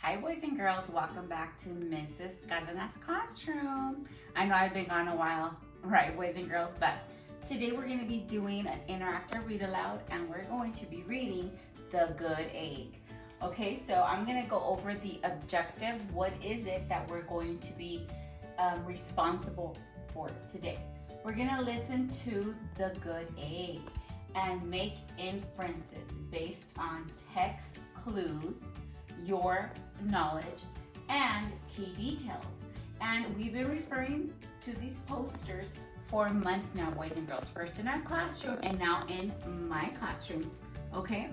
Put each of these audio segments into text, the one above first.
Hi boys and girls, welcome back to Mrs. Cardenas classroom. I know I've been gone a while, right boys and girls, but today we're going to be doing an interactive read aloud and we're going to be reading The Good Egg. Okay, so I'm going to go over the objective. What is it that we're going to be responsible for today? We're going to listen to The Good Egg and make inferences based on text clues, your knowledge, and key details. And we've been referring to these posters for months now, boys and girls. First in our classroom and now in my classroom, okay?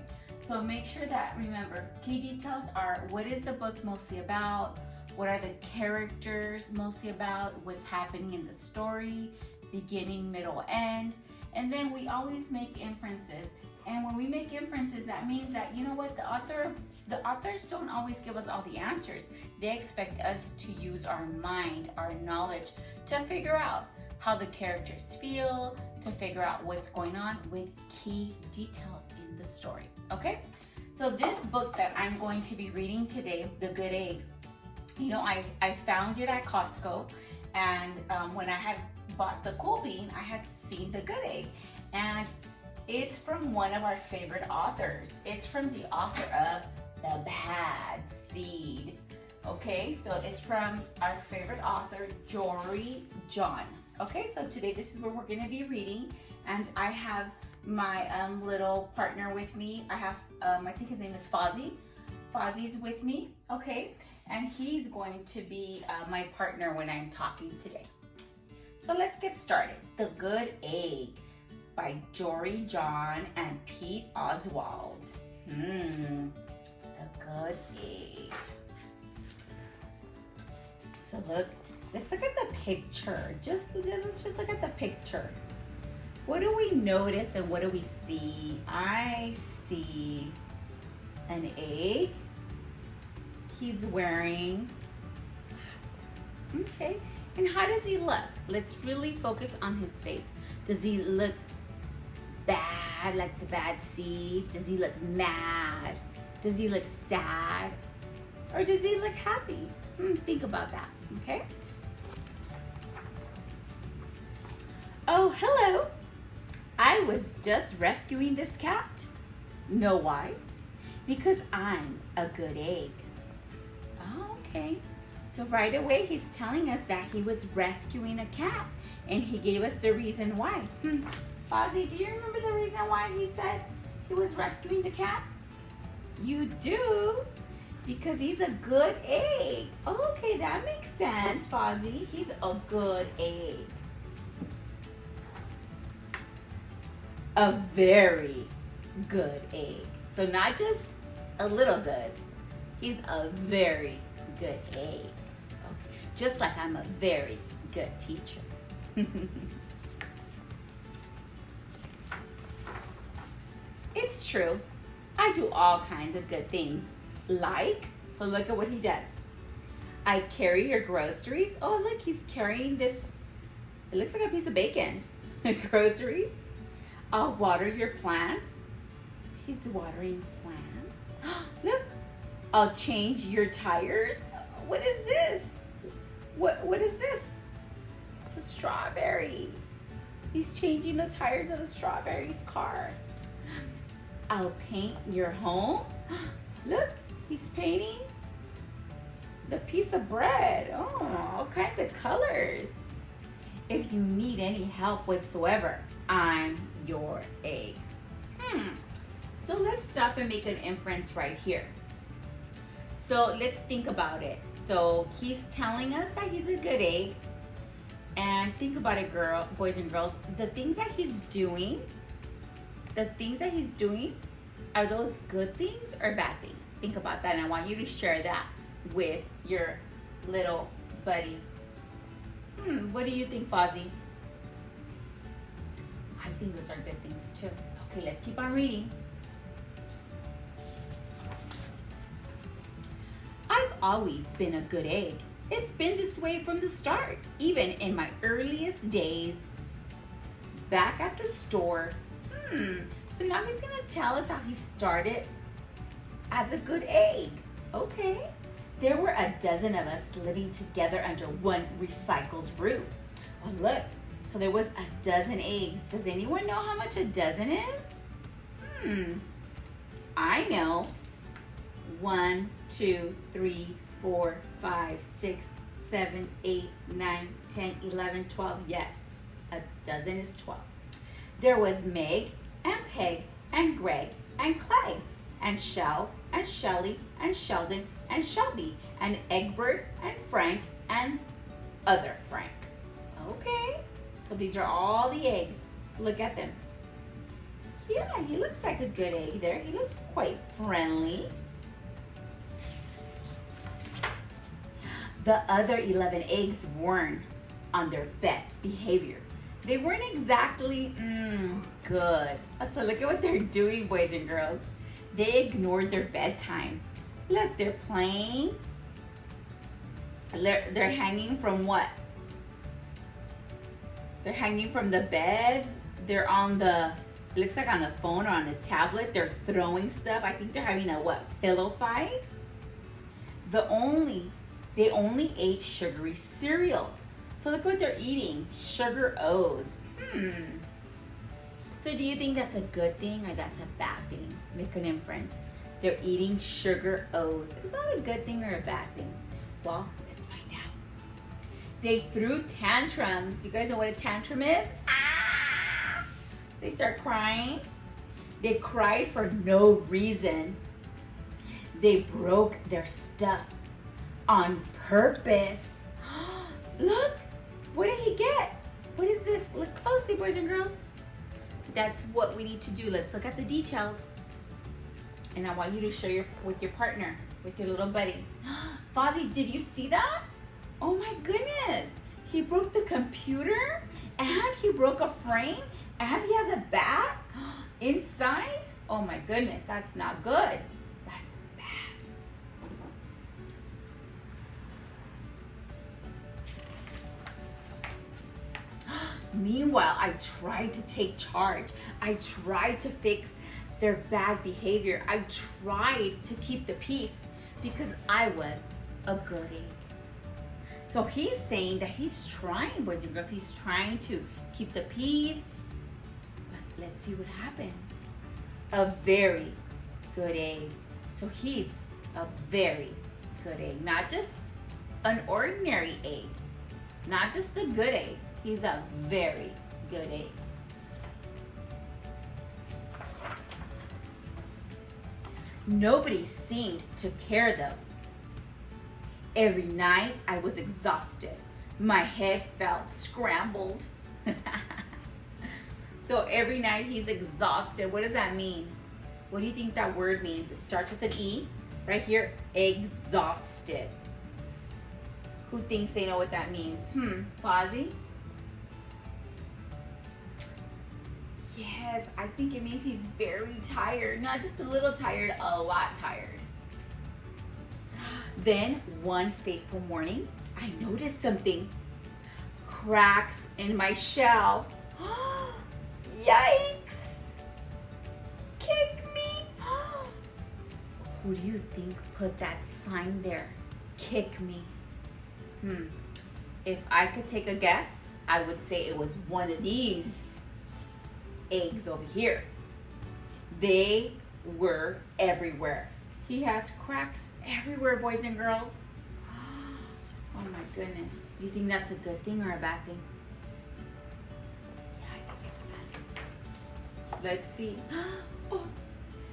So make sure that, remember, key details are what is the book mostly about, what are the characters mostly about, what's happening in the story, beginning, middle, end. And then we always make inferences. And when we make inferences, that means that, you know what, the authors don't always give us all the answers. They expect us to use our mind, our knowledge, to figure out how the characters feel, to figure out what's going on with key details in the story, okay? So this book that I'm going to be reading today, The Good Egg, you know, I found it at Costco, and when I had bought the Cool Bean, I had seen The Good Egg, and it's from one of our favorite authors. It's from the author of The Bad Seed. Okay, so it's from our favorite author, Jory John. Okay, so today this is what we're going to be reading, and I have my little partner with me. I have, I think his name is Fozzie. Fozzie's with me, okay, and he's going to be my partner when I'm talking today. So let's get started. The Good Egg by Jory John and Pete Oswald. The Good Egg. So let's look at the picture. Let's just look at the picture. What do we notice and what do we see? I see an egg. He's wearing glasses. Okay, and how does he look? Let's really focus on his face. Does he look bad, like the bad seed? Does he look mad? Does he look sad? Or does he look happy? Think about that, okay? Oh, hello. I was just rescuing this cat. Know why? Because I'm a good egg. Oh, okay. So right away, he's telling us that he was rescuing a cat, and he gave us the reason why. Fozzie, do you remember the reason why he said he was rescuing the cat? You do? Because he's a good egg. Okay, that makes sense, Fozzie. He's a good egg. A very good egg. So not just a little good. He's a very good egg. Okay. Just like I'm a very good teacher. It's true. I do all kinds of good things. Like, so look at what he does. I carry your groceries. Oh, look, he's carrying this. It looks like a piece of bacon. Groceries. I'll water your plants. He's watering plants. Look, I'll change your tires. What is this? What is this? It's a strawberry. He's changing the tires of a strawberry's car. I'll paint your home. Look, he's painting the piece of bread. Oh, all kinds of colors. If you need any help whatsoever, I'm your egg. So let's stop and make an inference right here. So let's think about it. So he's telling us that he's a good egg. And think about it, boys and girls. The things that he's doing, are those good things or bad things? Think about that, and I want you to share that with your little buddy. What do you think, Fozzie? I think those are good things too. Okay, let's keep on reading. I've always been a good egg. It's been this way from the start, even in my earliest days. Back at the store. So now he's gonna tell us how he started as a good egg. Okay. There were a dozen of us living together under one recycled roof. Oh, look. So there was a dozen eggs. Does anyone know how much a dozen is? I know. 1, 2, 3, 4, 5, 6, 7, 8, 9, 10, 11, 12. Yes, a dozen is 12. There was Meg and Peg and Greg and Clegg and Shell and Shelly and Sheldon and Shelby and Egbert and Frank and other Frank. Okay, so these are all the eggs. Look at them. Yeah, he looks like a good egg there. He looks quite friendly. The other 11 eggs weren't on their best behavior. They weren't exactly good. So look at what they're doing, boys and girls. They ignored their bedtime. Look, they're playing. They're hanging from what? They're hanging from the beds. They're on the, it looks like on the phone or on the tablet. They're throwing stuff. I think they're having a what? Pillow fight? They only ate sugary cereal. So look what they're eating. Sugar O's. So do you think that's a good thing or that's a bad thing? Make an inference. They're eating Sugar O's. Is that a good thing or a bad thing? Well, let's find out. They threw tantrums. Do you guys know what a tantrum is? They start crying. They cried for no reason. They broke their stuff on purpose. Look, what did he get? What is this? Look closely, boys and girls. That's what we need to do. Let's look at the details. And I want you to share with your partner, with your little buddy. Fozzie, did you see that? Oh my goodness. He broke the computer and he broke a frame and he has a bat inside. Oh my goodness, that's not good. That's bad. Meanwhile, I tried to take charge. I tried to fix their bad behavior. I tried to keep the peace because I was a good egg. So he's saying that he's trying, boys and girls, he's trying to keep the peace. But let's see what happens. A very good egg. So he's a very good egg. Not just an ordinary egg. Not just a good egg. He's a very good egg. Nobody seemed to care though. Every night I was exhausted. My head felt scrambled. So every night he's exhausted. What does that mean? What do you think that word means? It starts with an E. Right here, exhausted. Who thinks they know what that means? Fozzie? Yes, I think it means he's very tired. Not just a little tired, a lot tired. Then one fateful morning, I noticed something. Cracks in my shell. Yikes! Kick me! Who do you think put that sign there? Kick me. If I could take a guess, I would say it was one of these eggs over here. They were everywhere. He has cracks everywhere, boys and girls. Oh my goodness. You think that's a good thing or a bad thing? Yeah, I think it's a bad thing. Let's see. Oh,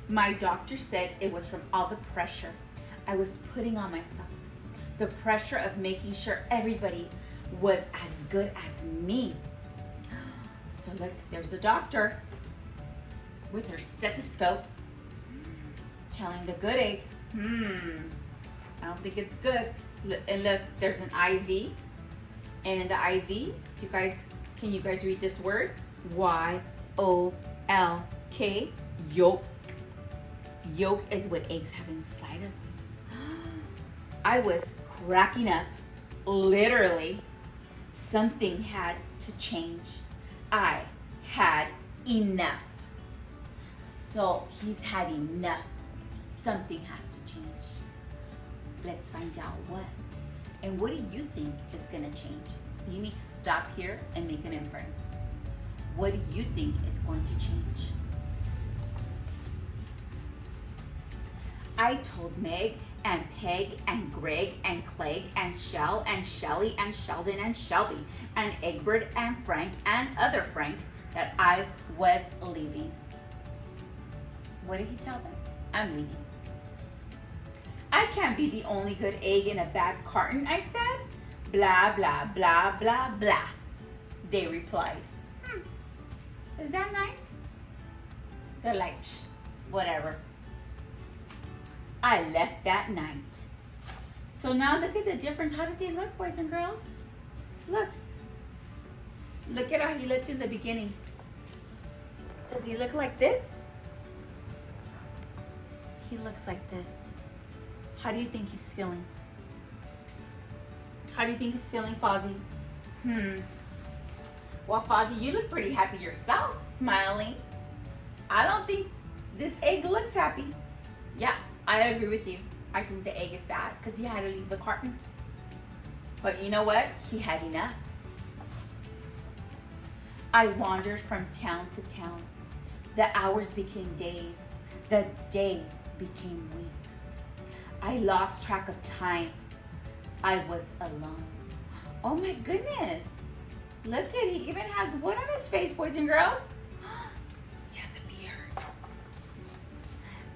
my doctor said it was from all the pressure I was putting on myself. The pressure of making sure everybody was as good as me. So look, there's a doctor with her stethoscope telling the good egg, I don't think it's good. And look, there's an IV. And in the IV, can you guys read this word? Y-O-L-K, yolk. Yolk is what eggs have inside of them. I was cracking up. Literally, something had to change. I had enough. So he's had enough. Something has to change. Let's find out what. And what do you think is gonna change? You need to stop here and make an inference. What do you think is going to change? I told Meg and Peg and Greg and Clegg and Shell and Shelly and Sheldon and Shelby and Egbert and Frank and other Frank that I was leaving. What did he tell them? I'm leaving. I can't be the only good egg in a bad carton, I said. Blah, blah, blah, blah, blah. They replied. Is that nice? They're like, whatever. I left that night. So now look at the difference. How does he look, boys and girls? Look. Look at how he looked in the beginning. Does he look like this? He looks like this. How do you think he's feeling? How do you think he's feeling, Fozzie? Well, Fozzie, you look pretty happy yourself, smiling. I don't think this egg looks happy. Yeah, I agree with you. I think the egg is sad because he had to leave the carton. But you know what? He had enough. I wandered from town to town. The hours became days. The days became weeks. I lost track of time. I was alone. Oh my goodness. Look at, he even has what on his face, boys and girls? He has a beard.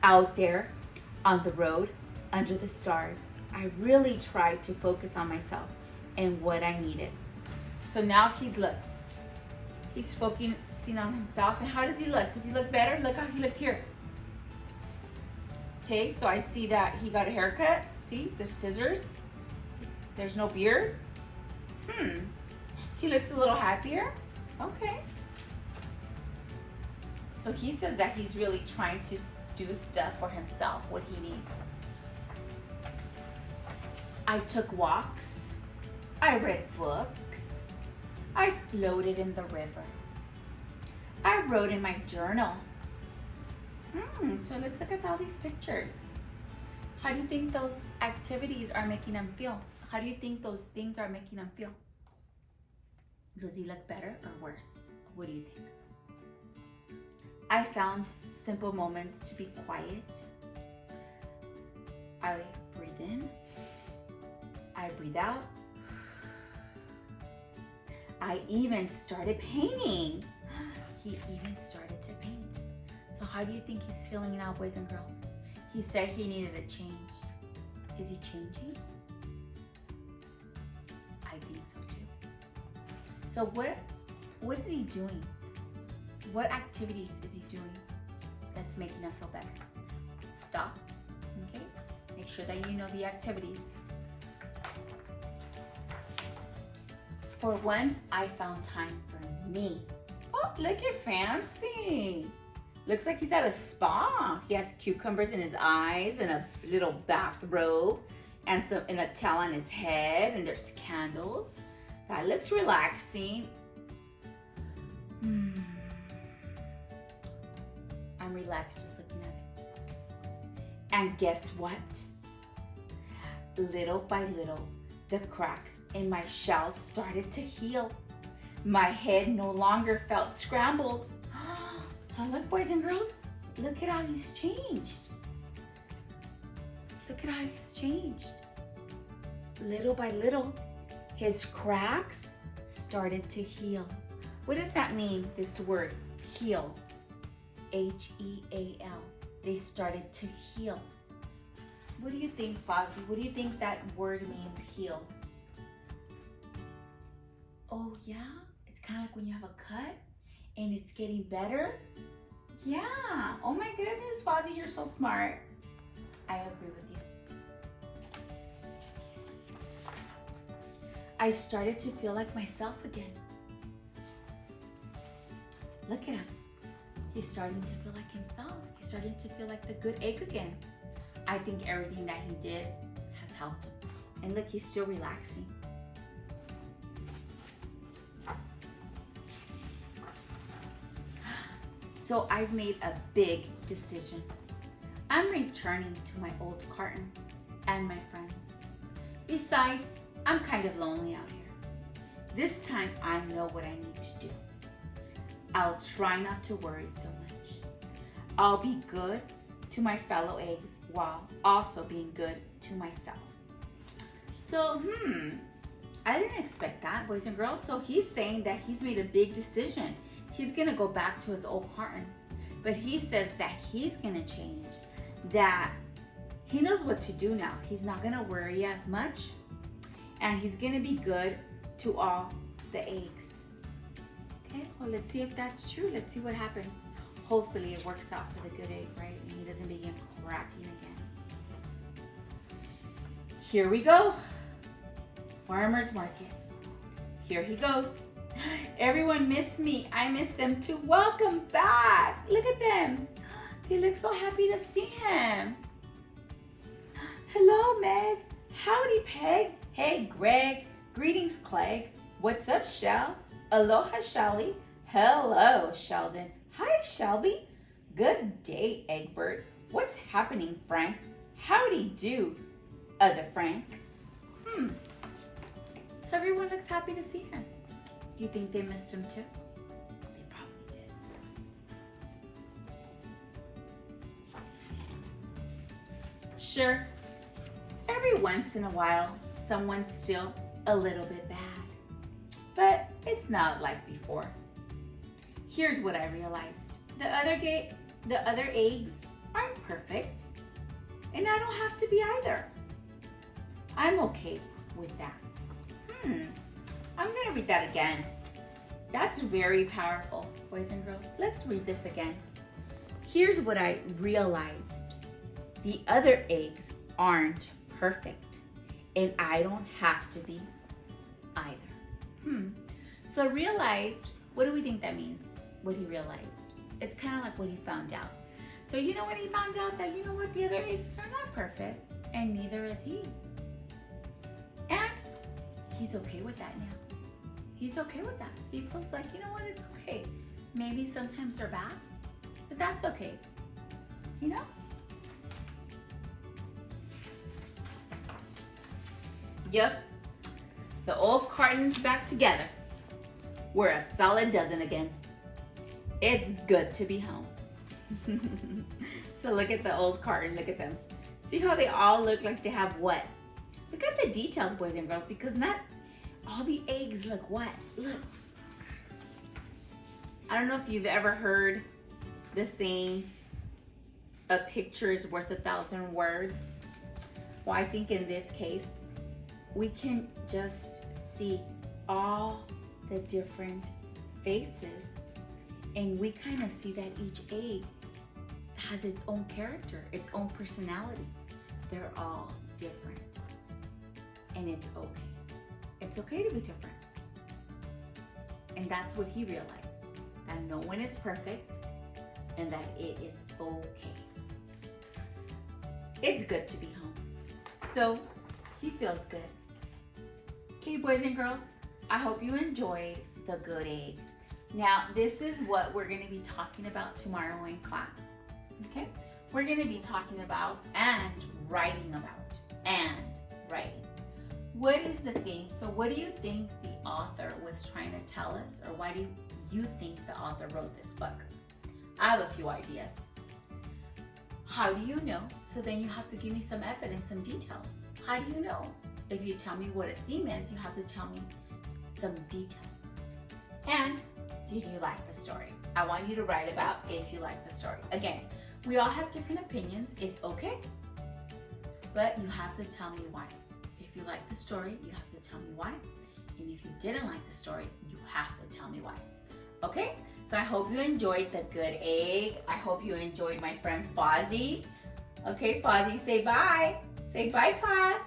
Out there on the road, under the stars, I really tried to focus on myself and what I needed. So now he's focusing on himself. And how does he look? Does he look better? Look how he looked here. Okay, so I see that he got a haircut. See, there's scissors. There's no beard. He looks a little happier. Okay. So he says that he's really trying to do stuff for himself, what he needs. I took walks. I read books. I floated in the river. I wrote in my journal. So let's look at all these pictures. How do you think those activities are making him feel? How do you think those things are making him feel? Does he look better or worse? What do you think? I found simple moments to be quiet. I breathe in. I breathe out. I even started painting. He even started to paint. So how do you think he's feeling now, boys and girls? He said he needed a change. Is he changing? I think so too. So what is he doing? What activities is he doing that's making him feel better? Stop, okay? Make sure that you know the activities. For once, I found time for me. Oh, look at fancy. Looks like he's at a spa. He has cucumbers in his eyes and a little bathrobe and a towel on his head, and there's candles. That looks relaxing. I'm relaxed just looking at it. And guess what? Little by little, the cracks in my shell started to heal. My head no longer felt scrambled. So look, boys and girls, look at how he's changed. Look at how he's changed. Little by little, his cracks started to heal. What does that mean, this word, heal? H-E-A-L. They started to heal. What do you think, Fozzie? What do you think that word means, heal? Oh, yeah? It's kind of like when you have a cut and it's getting better? Yeah. Oh my goodness, Fozzie, you're so smart. I agree with you. I started to feel like myself again. Look at him. He's starting to feel like himself. He's starting to feel like the good egg again. I think everything that he did has helped him. And look, he's still relaxing. So I've made a big decision. I'm returning to my old carton and my friends. Besides, I'm kind of lonely out here. This time I know what I need to do. I'll try not to worry so much. I'll be good to my fellow eggs while also being good to myself. So, I didn't expect that, boys and girls. So he's saying that he's made a big decision. He's gonna go back to his old carton. But he says that he's gonna change, that he knows what to do now. He's not gonna worry as much, and he's gonna be good to all the eggs. Okay, well, let's see if that's true. Let's see what happens. Hopefully it works out for the good egg, right? And he doesn't begin cracking again. Here we go. Farmer's market. Here he goes. Everyone missed me. I missed them too. Welcome back. Look at them. They look so happy to see him. Hello, Meg. Howdy, Peg. Hey, Greg. Greetings, Clegg. What's up, Shell? Aloha, Shelly. Hello, Sheldon. Hi, Shelby. Good day, Egbert. What's happening, Frank? Howdy do, other Frank. So everyone looks happy to see him. Do you think they missed him too? They probably did. Sure, every once in a while, someone's still a little bit bad. But it's not like before. Here's what I realized. The other eggs aren't perfect. And I don't have to be either. I'm okay with that. I'm gonna read that again. That's very powerful, boys and girls. Let's read this again. Here's what I realized. The other eggs aren't perfect, and I don't have to be either. So I realized, what do we think that means? What he realized. It's kind of like what he found out. So you know what he found out? That you know what? The other eggs are not perfect, and neither is he. And he's okay with that now. He's okay with that. He feels like, you know what? It's okay. Maybe sometimes they're bad, but that's okay. You know? Yep. The old carton's back together. We're a solid dozen again. It's good to be home. So look at the old carton. Look at them. See how they all look like they have what? Look at the details, boys and girls, because not all the eggs look what? Look. I don't know if you've ever heard the saying, a picture is worth 1,000 words. Well, I think in this case, we can just see all the different faces, and we kind of see that each egg has its own character, its own personality. They're all different, and it's okay. It's okay to be different. And that's what he realized, that no one is perfect and that it is okay. It's good to be home. So he feels good. Okay, boys and girls, I hope you enjoyed the good egg. Now, this is what we're going to be talking about tomorrow in class. Okay? We're going to be talking about and writing about and writing. What is the theme? So what do you think the author was trying to tell us? Or why do you think the author wrote this book? I have a few ideas. How do you know? So then you have to give me some evidence, some details. How do you know? If you tell me what a theme is, you have to tell me some details. And did you like the story? I want you to write about if you like the story. Again, we all have different opinions. It's okay. But you have to tell me why. If you like the story, you have to tell me why. And if you didn't like the story, you have to tell me why. Okay? So I hope you enjoyed the good egg. I hope you enjoyed my friend Fozzie. Okay, Fozzie, say bye. Say bye, class.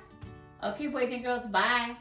Okay, boys and girls, bye.